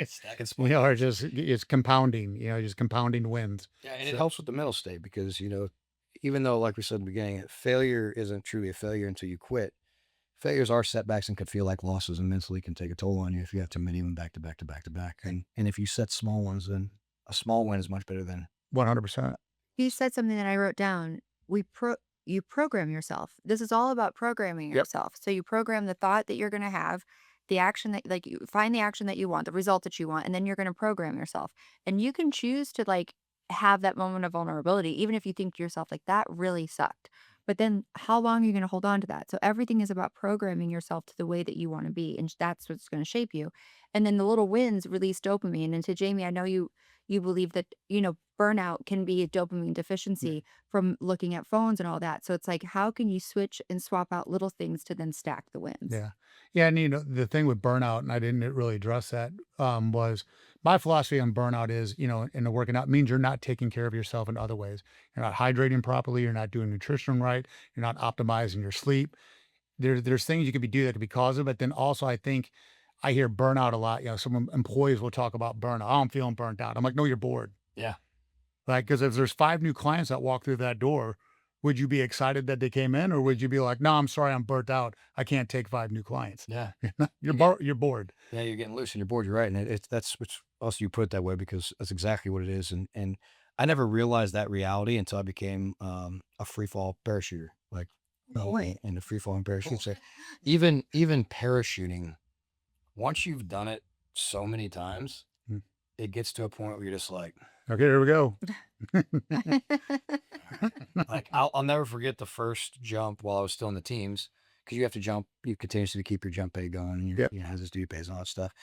Stack and Or just it's compounding, just compounding wins. Yeah, and it helps with the mental state, because, even though, like we said in the beginning, failure isn't truly a failure until you quit. Failures are setbacks and can feel like losses, and mentally can take a toll on you if you have too many of them back to back to back to back. And if you set small ones, then a small win is much better than 100%. You said something that I wrote down. You program yourself. This is all about programming Yep. yourself. So you program the thought that you're going to have, the action that like you find the action that you want, the result that you want, and then you're going to program yourself. And you can choose to like have that moment of vulnerability, even if you think to yourself like that really sucked. But then how long are you going to hold on to that? So everything is about programming yourself to the way that you want to be, and that's what's going to shape you. And then the little wins release dopamine. And to Jamie, I know you believe that, burnout can be a dopamine deficiency from looking at phones and all that. So it's like, how can you switch and swap out little things to then stack the wins? Yeah. Yeah. And the thing with burnout, and I didn't really address that, was my philosophy on burnout is, in the working out means you're not taking care of yourself in other ways. You're not hydrating properly. You're not doing nutrition right. You're not optimizing your sleep. There's things you could be doing that could be causing, but then also I think I hear burnout a lot. Some employees will talk about burnout. Oh, I'm feeling burnt out. I'm like, no, you're bored. Yeah. Like, because if there's 5 new clients that walk through that door, would you be excited that they came in, or would you be like, no, I'm sorry, I'm burnt out. I can't take 5 new clients. Yeah. You're bored. Yeah, you're getting loose and you're bored. You're right, and that's which also you put it that way, because that's exactly what it is. And I never realized that reality until I became a free fall parachuter, like in the free falling parachute. So even parachuting, once you've done it so many times, Hmm. it gets to a point where you're just like, Okay, here we go. like I'll never forget the first jump while I was still in the teams, because you have to jump, you continuously keep your jump pay going, and your Yep. hazards due pays and all that stuff.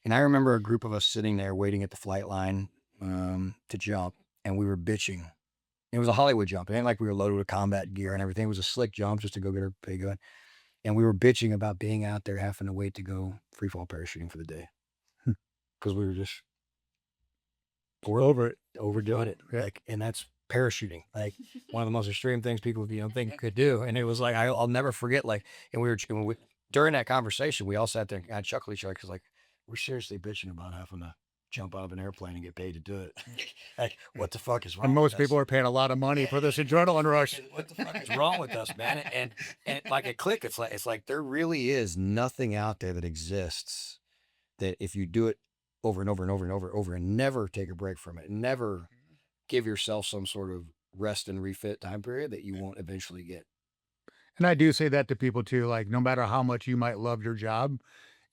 And I remember a group of us sitting there waiting at the flight line to jump, and we were bitching. It was a Hollywood jump. It ain't like we were loaded with combat gear and everything. It was a slick jump just to go get our pay going. And we were bitching about being out there having to wait to go free fall parachuting for the day, because we were just We're over it. overdoing it. Yeah. Like, and that's parachuting, like one of the most extreme things people think could do. And it was like, I'll never forget, like, and during that conversation, we all sat there and kind of chuckled at each other, because like, we're seriously bitching about having to jump out of an airplane and get paid to do it. Like, what the fuck is wrong And with most us? people are paying a lot of money for this adrenaline rush. What the fuck is wrong with us, man? And like a click, it's like there really is nothing out there that exists that if you do it over and over and over and over and never take a break from it, never give yourself some sort of rest and refit time period, that you won't eventually get. And I do say that to people too. Like, no matter how much you might love your job,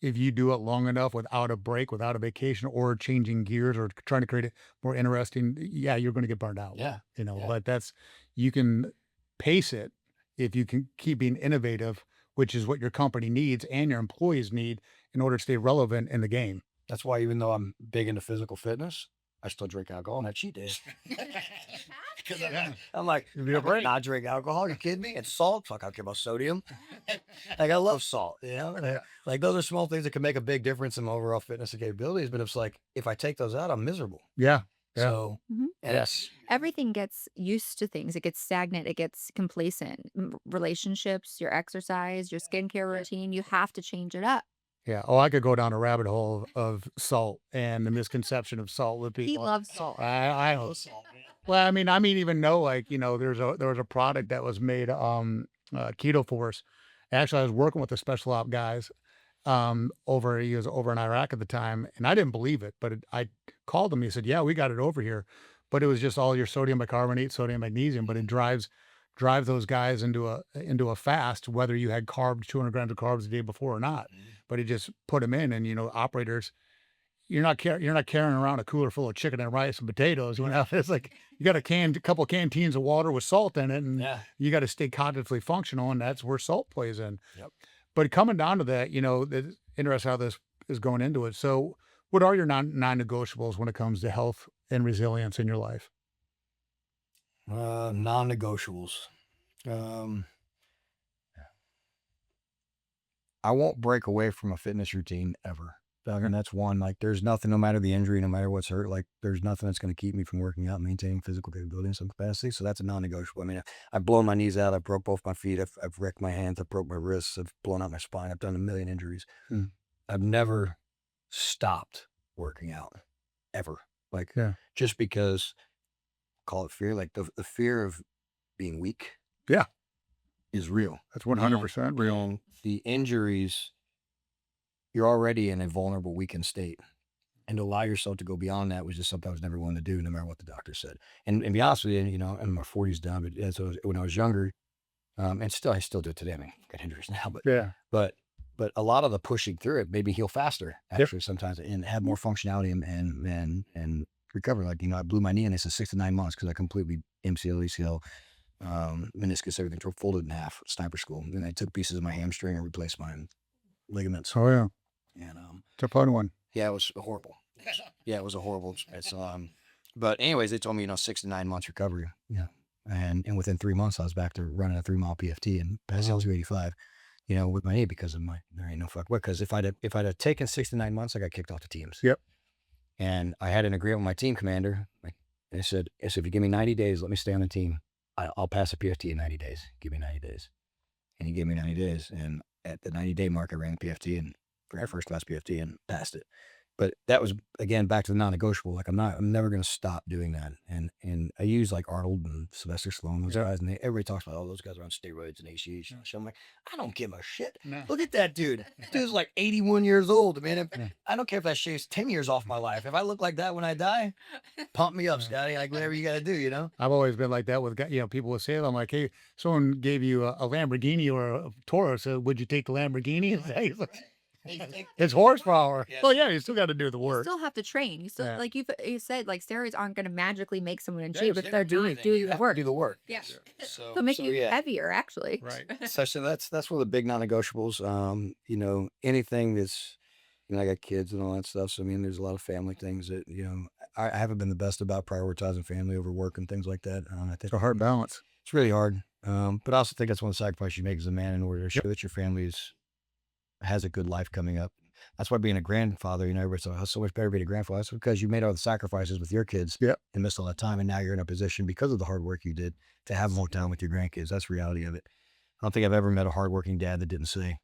if you do it long enough without a break, without a vacation, or changing gears, or trying to create it more interesting, yeah, you're going to get burned out. Yeah. Yeah. But you can pace it if you can keep being innovative, which is what your company needs and your employees need in order to stay relevant in the game. That's why, even though I'm big into physical fitness, I still drink alcohol on that cheat day. Because I'm like, Give me a I'm break. not drink alcohol. You kidding me? And salt. Fuck, I don't care about sodium. Like, I love salt. Like, those are small things that can make a big difference in my overall fitness and capabilities. But it's like, if I take those out, I'm miserable. Yeah. Yeah. So, Mhm. and that's Everything gets used to things. It gets stagnant. It gets complacent. Relationships, your exercise, your skincare routine, you have to change it up. Yeah. Oh, I could go down a rabbit hole of salt and the misconception of salt with He people. loves salt. I Oh, salt, man. Well, I mean, even know, like, there was a product that was made, Keto Force. Actually, I was working with the special op guys, he was over in Iraq at the time, and I didn't believe it, but I called him. He said, "Yeah, we got it over here," but it was just all your sodium bicarbonate, sodium magnesium, but it drives those guys into a fast, whether you had 200 grams of carbs the day before or not. Mhm. But it just put them in, and operators, you're not carrying around a cooler full of chicken and rice and potatoes. It's like you got a couple canteens of water with salt in it, and Yeah. you got to stay cognitively functional, and that's where salt plays in. Yep. But coming down to that, it's interesting how this is going into it. So, what are your non-negotiables when it comes to health and resilience in your life? Non-negotiables. Um, I won't break away from a fitness routine ever. And that's one. Like, there's nothing, no matter the injury, no matter what's hurt, like, there's nothing that's going to keep me from working out, maintaining physical capability in some capacity. So that's a non-negotiable. I mean, I've blown my knees out. I've broke both my feet. I've wrecked my hands. I've broke my wrists. I've blown out my spine. I've done a million injuries. Hmm. I've never stopped working out ever. Like, Yeah. just because, call it fear, like the fear of being weak Yeah. is real. That's 100% real. And the injuries, you're already in a vulnerable, weakened state. And to allow yourself to go beyond that was just something I was never willing to do, no matter what the doctor said. And be honest with you, I'm in my 40s now, but when I was younger, and I still do it today. I mean, got injuries now, Yeah. but a lot of the pushing through it made me heal faster, Yep. actually, sometimes, and have more functionality and recover. Like, I blew my knee in, it's a 6 to 9 months because I completely MCL, ACL, meniscus, everything folded in half at sniper school. And then I took pieces of my hamstring and replaced my ligaments. Oh yeah. And It's a fun one. yeah, it was horrible. Yeah, it was a horrible experience. But anyways, they told me, 6 to 9 months recovery. Yeah. And within 3 months, I was back to running a 3-mile PFT and passing L285, with my knee because of there ain't no fuck what. Because if I'd have taken 6 to 9 months, I got kicked off the teams. Yep. And I had an agreement with my team commander. Like, I said, if you give me 90 days, let me stay on the team. I'll pass a PFT in 90 days. Give me 90 days. And he gave me 90 days. And at the 90-day mark, I ran the PFT and ran first class PFT and passed it. But that was, again, back to the non-negotiable. Like, I'm never going to stop doing that. And I use like Arnold and Sylvester Stallone, those guys, and everybody talks about, those guys are on steroids and HGH. So I'm like, I don't give a shit. No. Look at that dude. Dude's like 81 years old, man. I don't care if that shaves 10 years off my life. If I look like that when I die, pump me up, Scotty. Like, whatever you got to do, I've always been like that with, people will say, I'm like, hey, someone gave you a Lamborghini or a Toro, so would you take the Lamborghini? It's horsepower. Yes. Well, yeah, you still got to do the You work. still have to train. You still Yeah. like you said, like steroids aren't going to magically make someone in Yeah, shape if they're doing you the have to work. do the work. Yeah. So, They'll make so, you yeah. heavier, actually. Right. So that's one of the big non-negotiables. Anything that's, I got kids and all that stuff. So, I mean, there's a lot of family things that, I haven't been the best about prioritizing family over work and things like that. I think It's a hard balance. it's really hard. But I also think that's one of the sacrifices you make as a man in order to show that your family has a good life coming up. That's why being a grandfather, everybody's like, "Oh, so much better being a grandfather." That's because you made all the sacrifices with your kids Yep. and missed all that time. And now you're in a position because of the hard work you did to have more time with your grandkids. That's the reality of it. I don't think I've ever met a hardworking dad that didn't say,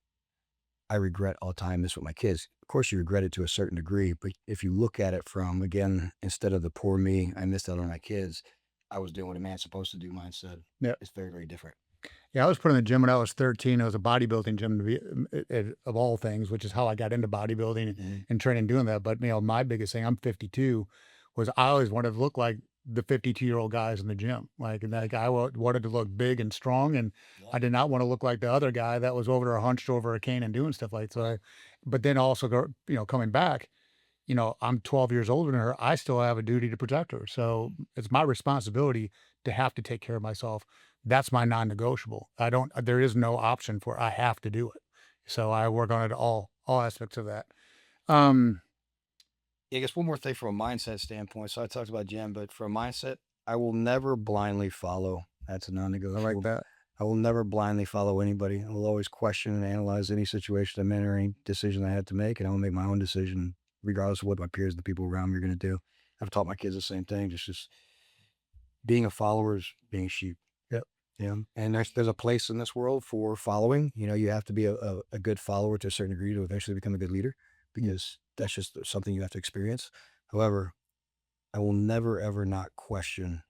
I regret all time this with my kids. Of course, you regret it to a certain degree, but if you look at it from, again, instead of the poor me, I missed out on my kids, I was doing what a man's supposed to do mindset. Yeah. It's very, very different. Yeah, I was put in the gym when I was 13. It was a bodybuilding gym of all things, which is how I got into bodybuilding and training doing that. But, my biggest thing, I'm 52, was I always wanted to look like the 52-year-old guys in the gym. Like, and that guy wanted to look big and strong. And I did not want to look like the other guy that was over there hunched over a cane and doing stuff like that. But then also, coming back, I'm 12 years older than her. I still have a duty to protect her. So it's my responsibility to have to take care of myself. That's my non-negotiable. There is no option for, I have to do it. So I work on it all aspects of that. Yeah, I guess one more thing from a mindset standpoint. So I talked about gym, but from a mindset, I will never blindly follow. That's a I non-negotiable. like that. I will never blindly follow anybody. I will always question and analyze any situation I'm in or any decision I had to make, and I will make my own decision, regardless of what my peers, the people around me, are going to do. I've taught my kids the same thing. Just being a follower is being a sheep. Yep. Yeah. And there's a place in this world for following. You have to be a good follower to a certain degree to eventually become a good leader, because that's just something you have to experience. However, I will never, ever not question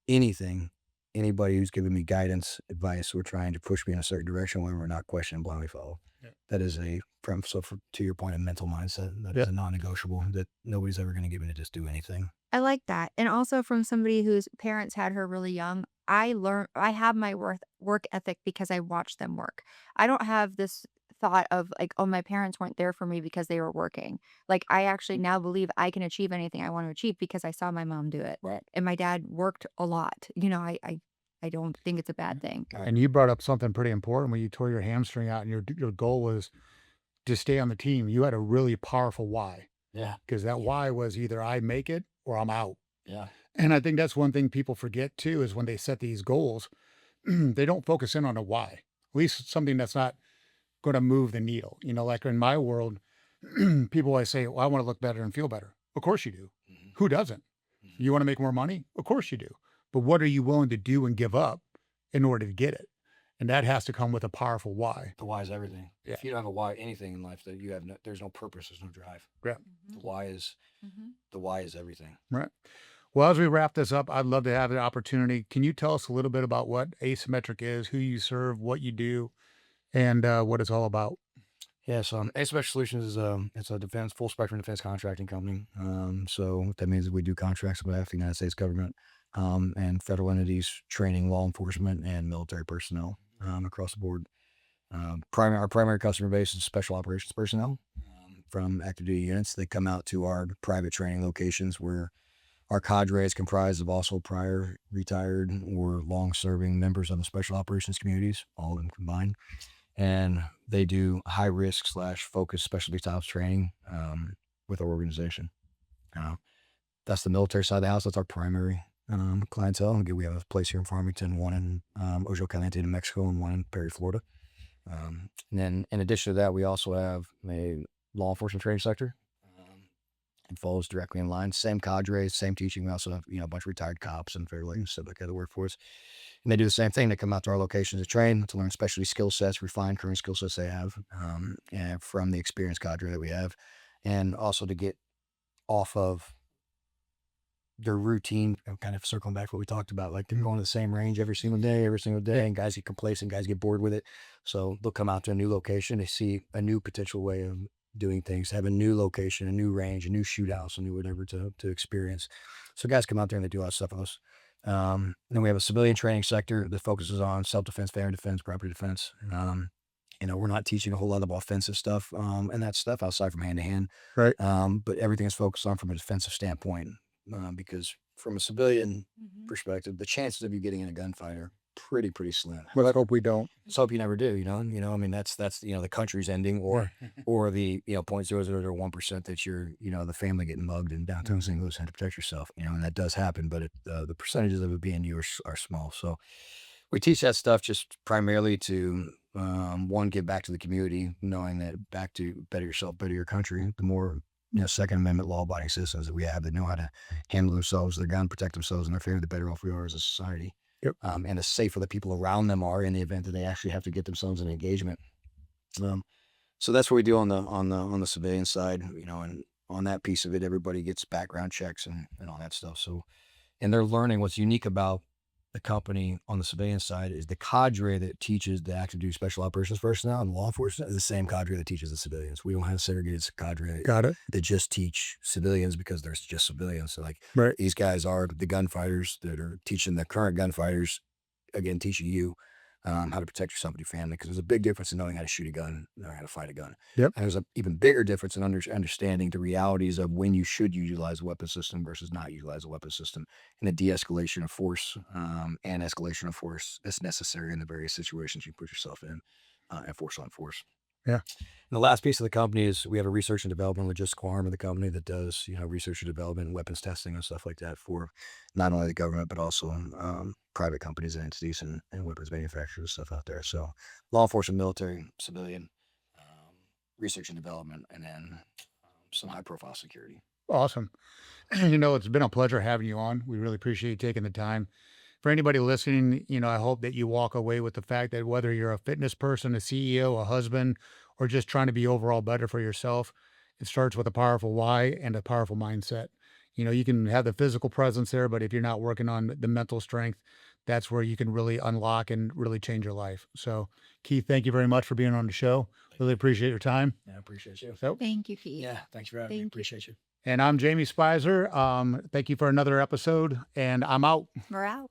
anything, anybody who's giving me guidance, advice, or trying to push me in a certain direction when we're not questioning, blindly follow. Yeah. That is a so to your point, a mental mindset that Yeah. is a non-negotiable that nobody's ever going to get me to just do anything. I like that. And also from somebody whose parents had her really young, I have my work ethic because I watched them work. I don't have this thought of like, oh, my parents weren't there for me because they were working. Like I actually now believe I can achieve anything I want to achieve because I saw my mom do it. Right. And my dad worked a lot. I don't think it's a bad thing. And you brought up something pretty important when you tore your hamstring out and your goal was to stay on the team. You had a really powerful why, Yeah. because that why was either I make it or I'm out. Yeah. And I think that's one thing people forget too is when they set these goals, they don't focus in on a why. At least something that's not going to move the needle. Like in my world, people always say, "Well, I want to look better and feel better." Of course you do. Mhm. Who doesn't? Mhm. You want to make more money? Of course you do. But what are you willing to do and give up in order to get it? And that has to come with a powerful why. The why is everything. Yeah. If you don't have a why, anything in life that you have, there's no purpose, there's no drive. Yeah. The why is everything. Right. Well, as we wrap this up, I'd love to have the opportunity. Can you tell us a little bit about what Asymmetric is, who you serve, what you do, and what it's all about? Yeah, so Asymmetric Solutions is it's a full spectrum defense contracting company. So what that means is we do contracts on behalf of the United States government and federal entities, training law enforcement and military personnel across the board. Our primary customer base is special operations personnel from active duty units. They come out to our private training locations where our cadre is comprised of also prior retired or long-serving members of the special operations communities, all of them combined. And they do high risk / focus specialty types training with our organization. That's the military side of the house. That's our primary clientele. Again, we have a place here in Farmington, one in Ojo Caliente, New Mexico, and one in Perry, Florida. And then in addition to that, we also have a law enforcement training sector. It follows directly in line. Same cadre, same teaching. We also have a bunch of retired cops and federal agents that kind of work for us. And they do the same thing. They come out to our locations to train, to learn specialty skill sets, refine current skill sets they have, and from the experienced cadre that we have, and also to get off of their routine. I'm kind of circling back to what we talked about, like they're going to the same range every single day, and guys get complacent, guys get bored with it. So they'll come out to a new location, they see a new potential way of doing things, have a new location, a new range, a new shoothouse, a new whatever to experience. So guys come out there and they do a lot of stuff with us. Then we have a civilian training sector that focuses on self-defense, family defense, property defense. We're not teaching a whole lot of offensive stuff and that stuff outside from hand to hand. Right. But everything is focused on from a defensive standpoint because from a civilian perspective, the chances of you getting in a gunfight are pretty slim. Let's hope we don't. Let's hope you never do. I mean, that's the country's ending, or the 0.0001% that you're the family getting mugged in downtown St. Louis and to protect yourself. And that does happen, but the percentages of it being you are small. So we teach that stuff just primarily to one, give back to the community, knowing that back to better yourself, better your country. The more Second Amendment law-abiding citizens that we have that know how to handle themselves, their gun, protect themselves and their family, the better off we are as a society. Yep. And the safer the people around them are in the event that they actually have to get themselves in engagement. So that's what we do on the civilian side, and on that piece of it, everybody gets background checks and all that stuff. So, and they're learning what's unique about the company on the civilian side is the cadre that teaches the active duty special operations personnel and law enforcement is the same cadre that teaches the civilians. We don't have segregated cadre Got it. that just teach civilians because there's just civilians. So like Right. these guys are the gunfighters that are teaching the current gunfighters, again, teaching you how to protect yourself and your family. Because there's a big difference in knowing how to shoot a gun and knowing how to fight a gun. Yep. And there's an even bigger difference in understanding the realities of when you should utilize a weapon system versus not utilize a weapon system, and the de-escalation of force and escalation of force that's necessary in the various situations you put yourself in, and force on force. Yeah. And the last piece of the company is we have a research and development logistical arm of the company that does, research and development, weapons testing and stuff like that for not only the government, but also private companies and entities and weapons manufacturers, stuff out there. So law enforcement, military, civilian, research and development, and then some high profile security. Awesome. It's been a pleasure having you on. We really appreciate you taking the time. For anybody listening, I hope that you walk away with the fact that whether you're a fitness person, a CEO, a husband, or just trying to be overall better for yourself, it starts with a powerful why and a powerful mindset. You know, you can have the physical presence there, but if you're not working on the mental strength, that's where you can really unlock and really change your life. So, Keith, thank you very much for being on the show. Really appreciate your time. Yeah, I appreciate you. So, Thank you, Keith. Yeah, thanks for having me. Thank you. Appreciate you. and I'm Jamie Spicer. Thank you for another episode, and I'm out. We're out.